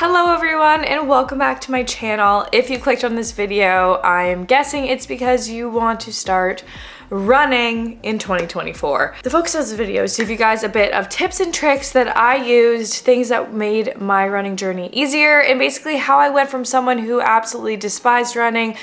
Hello everyone and welcome back to my channel. If you clicked on this video, I'm guessing it's because you want to start running in 2024. The focus of this video is to give you guys a bit of tips and tricks that I used, things that made my running journey easier, and basically how I went from someone who absolutely despised running,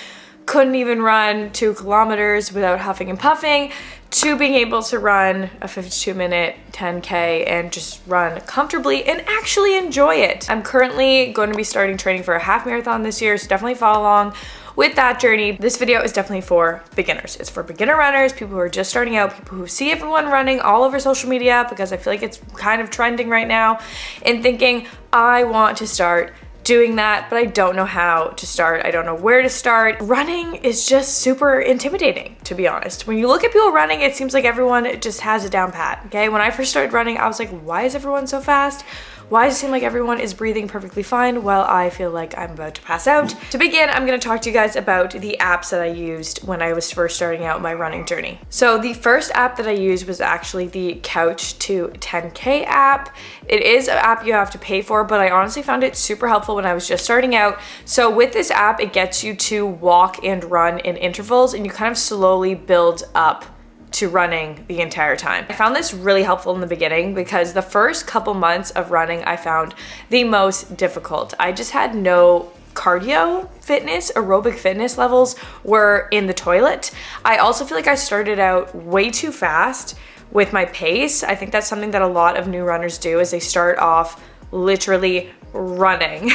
couldn't even run 2 kilometers without huffing and puffing, to being able to run a 52-minute 10K and just run comfortably and actually enjoy it. I'm currently going to be starting training for a half marathon this year, so definitely follow along with that journey. This video is definitely for beginners. It's for beginner runners, people who are just starting out, people who see everyone running all over social media, because I feel like it's kind of trending right now, and thinking, I want to start doing that, but I don't know how to start. I don't know where to start. Running is just super intimidating, to be honest. When you look at people running, it seems like everyone just has it down pat, okay? When I first started running, I was like, why is everyone so fast? Why does it seem like everyone is breathing perfectly fine while I feel like I'm about to pass out? To begin, I'm gonna talk to you guys about the apps that I used when I was first starting out my running journey. So the first app that I used was actually the Couch to 10K app. It is an app you have to pay for, but I honestly found it super helpful when I was just starting out. So with this app, it gets you to walk and run in intervals, and you kind of slowly build up to running the entire time. I found this really helpful in the beginning because the first couple months of running I found the most difficult. I just had no cardio fitness, aerobic fitness levels were in the toilet. I also feel like I started out way too fast with my pace. I think that's something that a lot of new runners do, is they start off literally running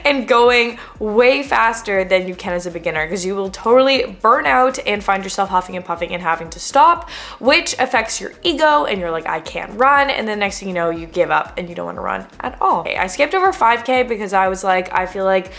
and going way faster than you can as a beginner, because you will totally burn out and find yourself huffing and puffing and having to stop, which affects your ego and you're like, I can't run, and then next thing you know, you give up and you don't want to run at all. I skipped over 5K because I was like, I feel like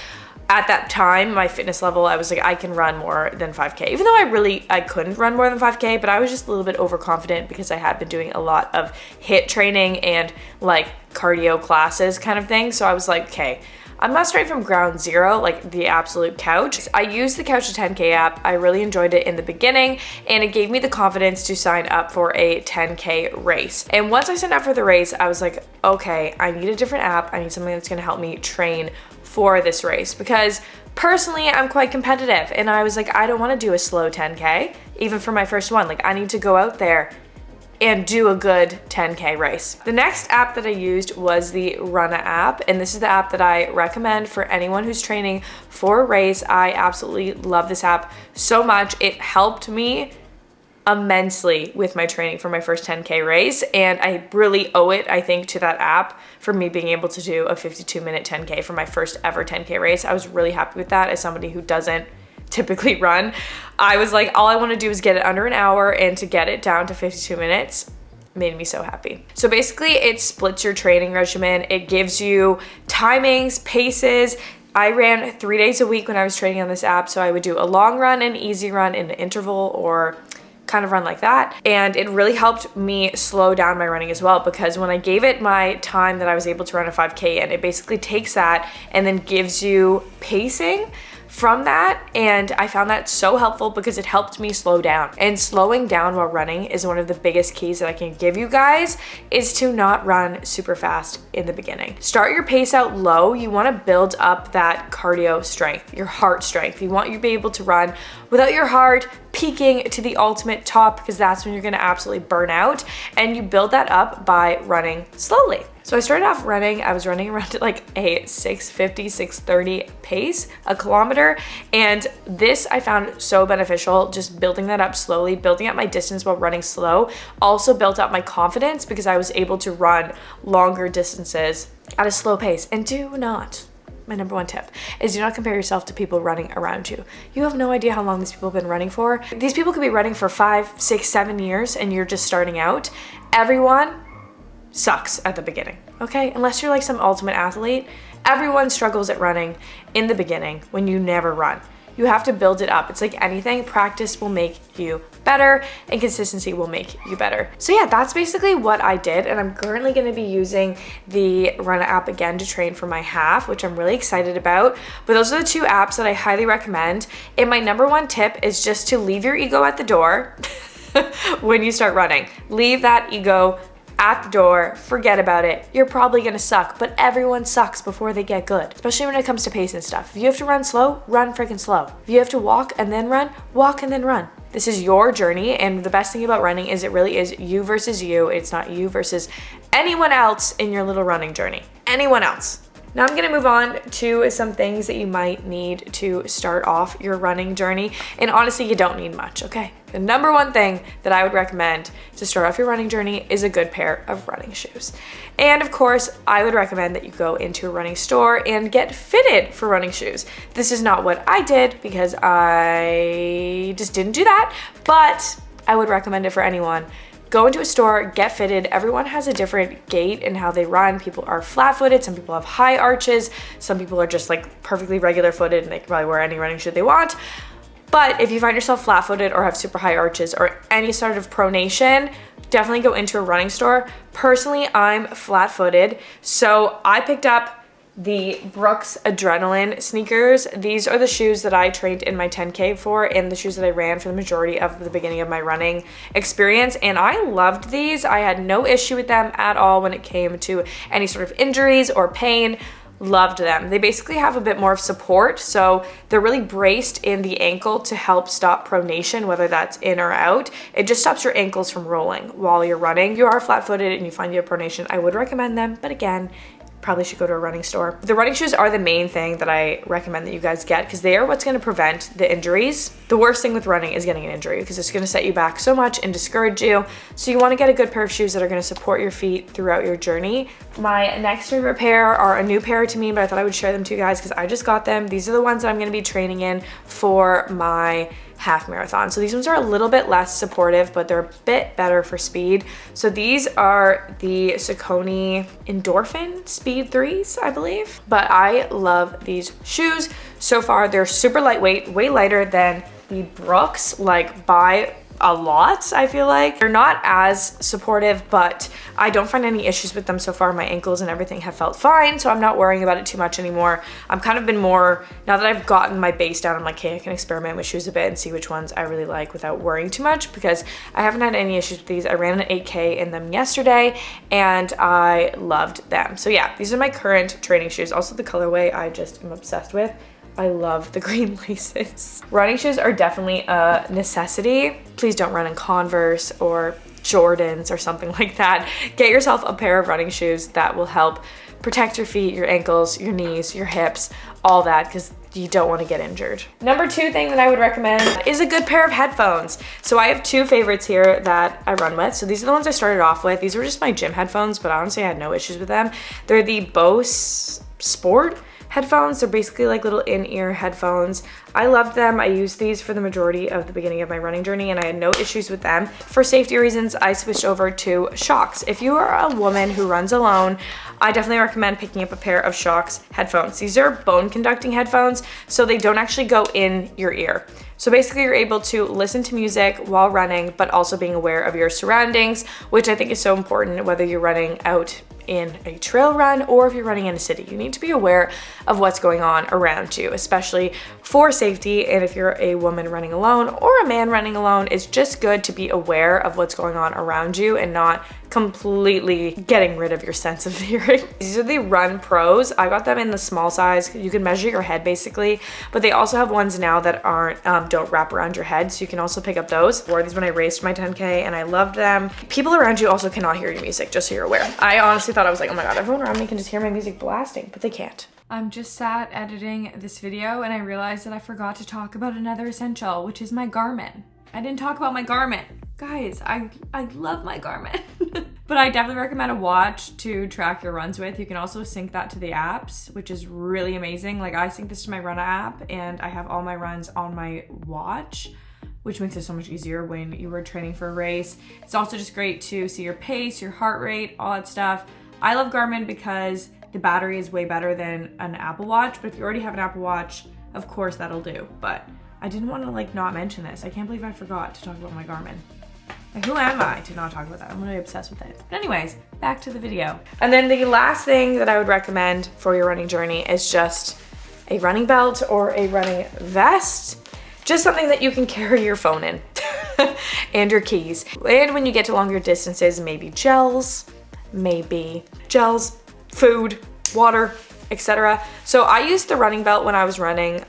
at that time, my fitness level, I was like, I can run more than 5K. Even though I couldn't run more than 5K, but I was just a little bit overconfident because I had been doing a lot of HIIT training and like cardio classes kind of thing. So I was like, okay, I'm not starting from ground zero, like the absolute couch. I used the Couch to 10K app. I really enjoyed it in the beginning, and it gave me the confidence to sign up for a 10K race. And once I signed up for the race, I was like, okay, I need a different app. I need something that's gonna help me train for this race, because personally I'm quite competitive, and I was like, I don't want to do a slow 10K even for my first one. Like, I need to go out there and do a good 10K race. The next app that I used was the Runna app, and this is the app that I recommend for anyone who's training for a race. I absolutely love this app so much. It helped me immensely with my training for my first 10K race, and I really owe it, I think, to that app for me being able to do a 52-minute 10K for my first ever 10K race. I was really happy with that as somebody who doesn't typically run. I was like, all I want to do is get it under an hour, and to get it down to 52 minutes made me so happy. So basically it splits your training regimen. It gives you timings, paces. I ran 3 days a week when I was training on this app, so I would do a long run, an easy run, in an interval, or kind of run like that. And it really helped me slow down my running as well, because when I gave it my time that I was able to run a 5K, and it basically takes that and then gives you pacing from that, and I found that so helpful because it helped me slow down. And slowing down while running is one of the biggest keys that I can give you guys, is to not run super fast in the beginning. Start your pace out low. You want to build up that cardio strength, your heart strength. You want you to be able to run without your heart peaking to the ultimate top, because that's when you're going to absolutely burn out, and you build that up by running slowly. So I started off running, I was running around at like a 6:50, 6:30 pace, a kilometer. And this I found so beneficial, just building that up slowly, building up my distance while running slow. Also built up my confidence because I was able to run longer distances at a slow pace. And do not, my number one tip is, do not compare yourself to people running around you. You have no idea how long these people have been running for. These people could be running for 5, 6, 7 years, and you're just starting out. Everyone sucks at the beginning, okay? Unless you're like some ultimate athlete, everyone struggles at running in the beginning when you never run. You have to build it up. It's like anything, practice will make you better, and consistency will make you better. So yeah, that's basically what I did, and I'm currently gonna be using the Runna app again to train for my half, which I'm really excited about. But those are the 2 apps that I highly recommend. And my number 1 tip is just to leave your ego at the door when you start running. Leave that ego at the door, forget about it. You're probably gonna suck, but everyone sucks before they get good, especially when it comes to pace and stuff. If you have to run slow, run freaking slow. If you have to walk and then run, walk and then run. This is your journey, and the best thing about running is it really is you versus you. It's not you versus anyone else in your little running journey. Anyone else. Now I'm gonna move on to some things that you might need to start off your running journey. And honestly, you don't need much, okay? The number one thing that I would recommend to start off your running journey is a good pair of running shoes. And of course, I would recommend that you go into a running store and get fitted for running shoes. This is not what I did because I just didn't do that, but I would recommend it for anyone. Go into a store, get fitted. Everyone has a different gait in how they run. People are flat-footed, some people have high arches, some people are just like perfectly regular footed and they can probably wear any running shoe they want. But if you find yourself flat-footed or have super high arches or any sort of pronation, definitely go into a running store. Personally, I'm flat-footed, so I picked up the Brooks Adrenaline sneakers. These are the shoes that I trained in my 10K for and the shoes that I ran for the majority of the beginning of my running experience, and I loved these. I had no issue with them at all when it came to any sort of injuries or pain. Loved them. They basically have a bit more of support, so they're really braced in the ankle to help stop pronation, whether that's in or out. It just stops your ankles from rolling while you're running. If you are flat-footed and you find you have pronation, I would recommend them, but again, probably should go to a running store. The running shoes are the main thing that I recommend that you guys get because they are what's going to prevent the injuries. The worst thing with running is getting an injury because it's going to set you back so much and discourage you. So you want to get a good pair of shoes that are going to support your feet throughout your journey. My next favorite pair are a new pair to me, but I thought I would share them to you guys because I just got them. These are the ones that I'm going to be training in for my half marathon. So these ones are a little bit less supportive, but they're a bit better for speed. So these are the Saucony Endorphin Speed 3s, I believe. But I love these shoes. So far, they're super lightweight, way lighter than the Brooks, like by a lot, I feel like. They're not as supportive, but I don't find any issues with them so far. My ankles and everything have felt fine, so I'm not worrying about it too much anymore. I'm kind of been more, now that I've gotten my base down, I'm like, hey, I can experiment with shoes a bit and see which ones I really like without worrying too much because I haven't had any issues with these. I ran an 8K in them yesterday and I loved them. So yeah, these are my current training shoes. Also the colorway I just am obsessed with. I love the green laces. Running shoes are definitely a necessity. Please don't run in Converse or Jordans or something like that. Get yourself a pair of running shoes that will help protect your feet, your ankles, your knees, your hips, all that, because you don't want to get injured. Number two thing that I would recommend is a good pair of headphones. So I have two favorites here that I run with. So these are the ones I started off with. These were just my gym headphones, but honestly I had no issues with them. They're the Bose Sport headphones. They're basically like little in-ear headphones. I loved them. I used these for the majority of the beginning of my running journey and I had no issues with them. For safety reasons, I switched over to Shocks. If you are a woman who runs alone, I definitely recommend picking up a pair of Shocks headphones. These are bone conducting headphones, so they don't actually go in your ear. So basically you're able to listen to music while running, but also being aware of your surroundings, which I think is so important whether you're running out in a trail run or if you're running in a city. You need to be aware of what's going on around you, especially for safety. And if you're a woman running alone or a man running alone, it's just good to be aware of what's going on around you and not completely getting rid of your sense of hearing. These are the Run Pros. I got them in the small size. You can measure your head basically, but they also have ones now that aren't don't wrap around your head, so you can also pick up those. I wore these when I raced my 10K and I loved them. People around you also cannot hear your music, just so you're aware. I honestly thought, I was like, oh my god, everyone around me can just hear my music blasting, but they can't. I'm just sat editing this video and I realized that I forgot to talk about another essential, which is my Garmin. I didn't talk about my Garmin. Guys, I love my Garmin. But I definitely recommend a watch to track your runs with. You can also sync that to the apps, which is really amazing. Like I sync this to my Run app and I have all my runs on my watch, which makes it so much easier when you were training for a race. It's also just great to see your pace, your heart rate, all that stuff. I love Garmin because the battery is way better than an Apple Watch, but if you already have an Apple Watch, of course that'll do. But I didn't want to like not mention this. I can't believe I forgot to talk about my Garmin. Like, who am I to not talk about that? I'm really obsessed with it. But anyways, back to the video. And then the last thing that I would recommend for your running journey is just a running belt or a running vest. Just something that you can carry your phone in. and your keys. And when you get to longer distances, maybe gels, food, water, etc. So I used the running belt when I was running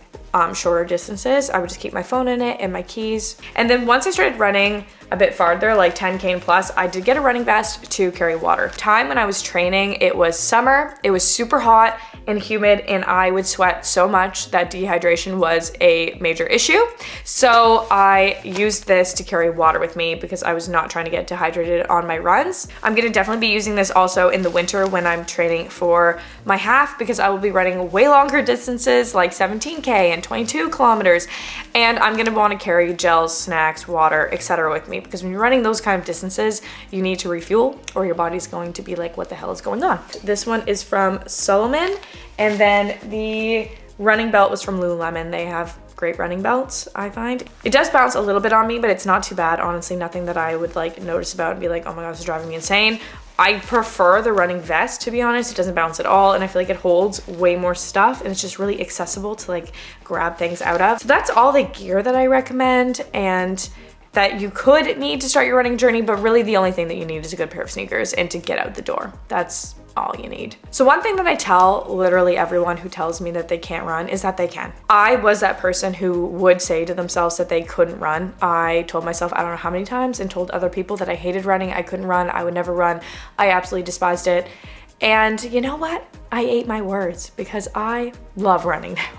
shorter distances. I would just keep my phone in it and my keys. And then once I started running a bit farther, like 10K and plus, I did get a running vest to carry water. Time when I was training, it was summer, it was super hot and humid, and I would sweat so much that dehydration was a major issue. So I used this to carry water with me because I was not trying to get dehydrated on my runs. I'm gonna definitely be using this also in the winter when I'm training for my half, because I will be running way longer distances like 17K and 22 kilometers. And I'm gonna wanna carry gels, snacks, water, etc. with me, because when you're running those kind of distances, you need to refuel or your body's going to be like, what the hell is going on? This one is from Solomon. And then the running belt was from Lululemon. They have great running belts, I find. It does bounce a little bit on me, but it's not too bad. Honestly, nothing that I would like notice about and be like, oh my gosh, it's driving me insane. I prefer the running vest, to be honest. It doesn't bounce at all, and I feel like it holds way more stuff, and it's just really accessible to like grab things out of. So that's all the gear that I recommend and that you could need to start your running journey, but really the only thing that you need is a good pair of sneakers and to get out the door. That's all you need. So one thing that I tell literally everyone who tells me that they can't run is that they can. I was that person who would say to themselves that they couldn't run. I told myself I don't know how many times and told other people that I hated running, I couldn't run, I would never run. I absolutely despised it. And you know what? I ate my words because I love running now.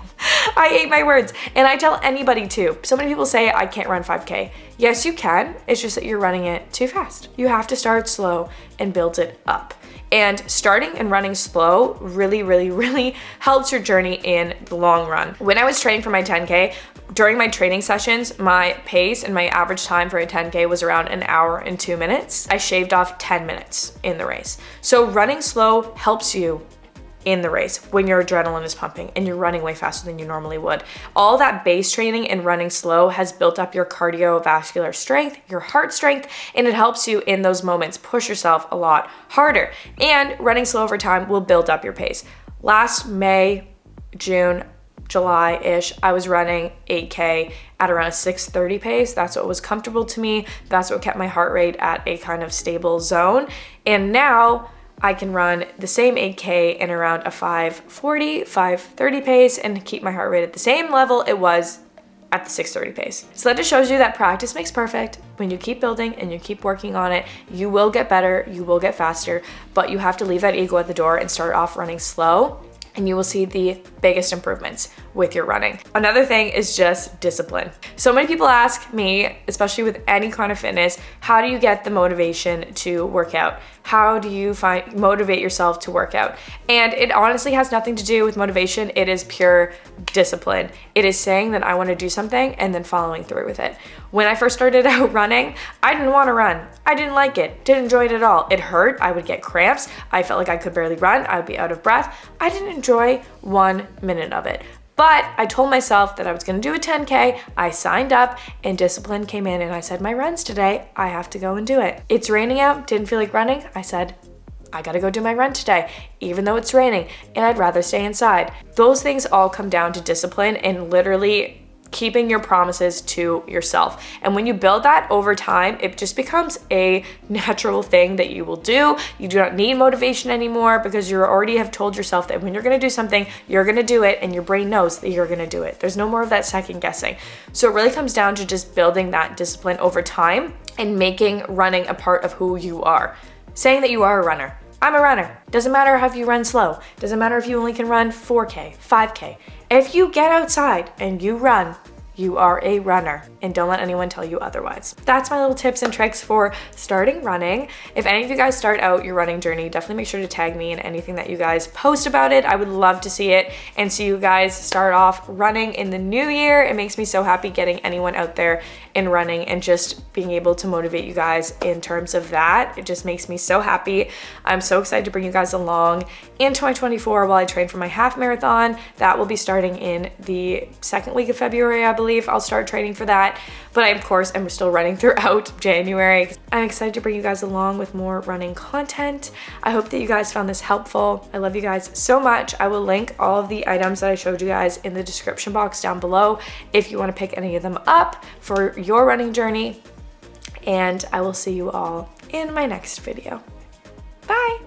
I ate my words, and I tell anybody too. So many people say I can't run 5K. Yes, you can. It's just that you're running it too fast. You have to start slow and build it up. And starting and running slow really helps your journey in the long run. When I was training for my 10K, during my training sessions, my pace and my average time for a 10K was around 1 hour and 2 minutes. I shaved off 10 minutes in the race. So running slow helps you in the race when your adrenaline is pumping and you're running way faster than you normally would. All that base training and running slow has built up your cardiovascular strength, your heart strength, and it helps you in those moments push yourself a lot harder. And running slow over time will build up your pace. Last May, June, July-ish, I was running 8K at around a 6:30 pace. That's what was comfortable to me. That's what kept my heart rate at a kind of stable zone. And now I can run the same 8K in around a 5:40, 5:30 pace and keep my heart rate at the same level it was at the 6:30 pace. So that just shows you that practice makes perfect. When you keep building and you keep working on it, you will get better, you will get faster, but you have to leave that ego at the door and start off running slow, and you will see the biggest improvements with your running. Another thing is just discipline. So many people ask me, especially with any kind of fitness, how do you get the motivation to work out? How do you motivate yourself to work out? And it honestly has nothing to do with motivation. It is pure discipline. It is saying that I want to do something and then following through with it. When I first started out running, I didn't want to run. I didn't like it, didn't enjoy it at all. It hurt, I would get cramps. I felt like I could barely run. I would be out of breath. I didn't enjoy 1 minute of it. But I told myself that I was gonna do a 10K, I signed up, and discipline came in and I said, my run's today, I have to go and do it. It's raining out, didn't feel like running, I said, I gotta go do my run today, even though it's raining, and I'd rather stay inside. Those things all come down to discipline and literally keeping your promises to yourself. And when you build that over time, it just becomes a natural thing that you will do. You do not need motivation anymore because you already have told yourself that when you're gonna do something, you're gonna do it, and your brain knows that you're gonna do it. There's no more of that second guessing. So it really comes down to just building that discipline over time and making running a part of who you are. Saying that you are a runner. I'm a runner. Doesn't matter if you run slow. Doesn't matter if you only can run 4K, 5K. If you get outside and you run, you are a runner, and don't let anyone tell you otherwise. That's my little tips and tricks for starting running. If any of you guys start out your running journey, definitely make sure to tag me in anything that you guys post about it. I would love to see it and see you guys start off running in the new year. It makes me so happy getting anyone out there and running and just being able to motivate you guys in terms of that. It just makes me so happy. I'm so excited to bring you guys along in 2024 while I train for my half marathon. That will be starting in the second week of February, I believe. I'll start training for that. But of course, I'm still running throughout January. I'm excited to bring you guys along with more running content. I hope that you guys found this helpful. I love you guys so much. I will link all of the items that I showed you guys in the description box down below if you want to pick any of them up for your running journey. and I will see you all in my next video. Bye!